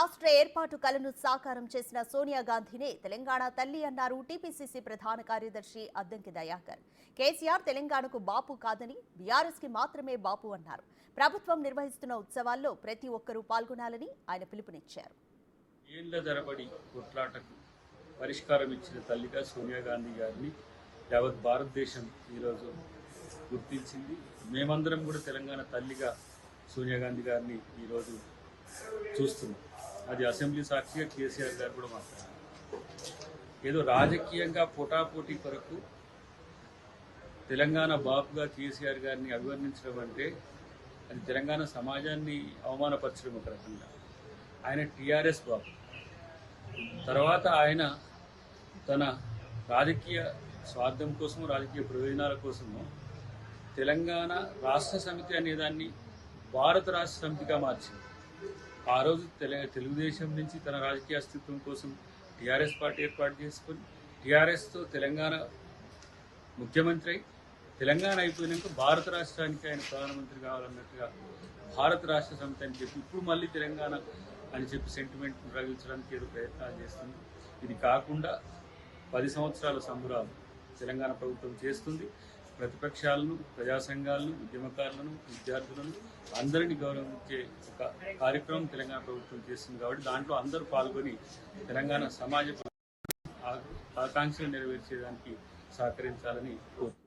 రాష్ట్ర ఏర్పాటు కలను సాకారం చేసిన సోనియా గాంధీనే తెలంగాణ తల్లి అన్నారు టీపీసీసీ ప్రధాన కార్యదర్శి అద్దంకి దయాకర్. కేసీఆర్ తెలంగాణకు బాపు కాదని బీఆర్ఎస్ కి మాత్రమే బాపు అన్నారు. ప్రభుత్వం నిర్వహిస్తున్న ఉత్సవాల్లో ప్రతి ఒక్కరూ పాల్గొనాలని ఆయన పిలుపునిచ్చారు. ఏళ్ల తరబడి కొట్లాటకు పరిష్కారం ఇచ్చిన తల్లిగా సోనియా గాంధీ గారిని యావత్ భారతదేశం ఈరోజు గుర్తించింది. మేమందరం కూడా తెలంగాణ తల్లిగా సోనియా గాంధీ గారిని ఈరోజు చూస్తున్నాం. అది అసెంబ్లీ సాక్షిగా కేసీఆర్ గారు కూడా మాట్లాడారు. ఏదో రాజకీయంగా పోటాపోటీ కొరకు తెలంగాణ బాపుగా కేసీఆర్ గారిని అభివర్ణించడం అంటే అది తెలంగాణ సమాజాన్ని అవమానపరచడం ఒక రకంగా. ఆయన టీఆర్ఎస్ బాపు, తర్వాత ఆయన తన రాజకీయ స్వార్థం కోసము, రాజకీయ ప్రయోజనాల కోసము తెలంగాణ రాష్ట్ర సమితి అనేదాన్ని భారత రాష్ట్ర సమితిగా మార్చింది. ఆ రోజు తెలుగుదేశం నుంచి తన రాజకీయ అస్తిత్వం కోసం టీఆర్ఎస్ పార్టీ ఏర్పాటు చేసుకొని టీఆర్ఎస్తో తెలంగాణ ముఖ్యమంత్రి అయి తెలంగాణ అయిపోయినాక భారత రాష్ట్రానికి ఆయన ప్రధానమంత్రి కావాలన్నట్టుగా భారత రాష్ట్ర సమితి అని చెప్పి ఇప్పుడు మళ్ళీ తెలంగాణ అని చెప్పి సెంటిమెంట్ రగిల్చడానికి ఏదో ప్రయత్నాలు చేస్తుంది. ఇది కాకుండా 10 సంవత్సరాల సంబరాలు తెలంగాణ ప్రభుత్వం చేస్తుంది. ప్రతిపక్షాలను, ప్రజా సంఘాలను, ఉద్యమకారులను, విద్యార్థులను అందరినీ గౌరవించే ఒక కార్యక్రమం తెలంగాణ ప్రభుత్వం చేస్తుంది. కాబట్టి దాంట్లో అందరూ పాల్గొని తెలంగాణ సమాజ ఆకాంక్షలు నెరవేర్చేదానికి సహకరించాలని కోరుతున్నాను.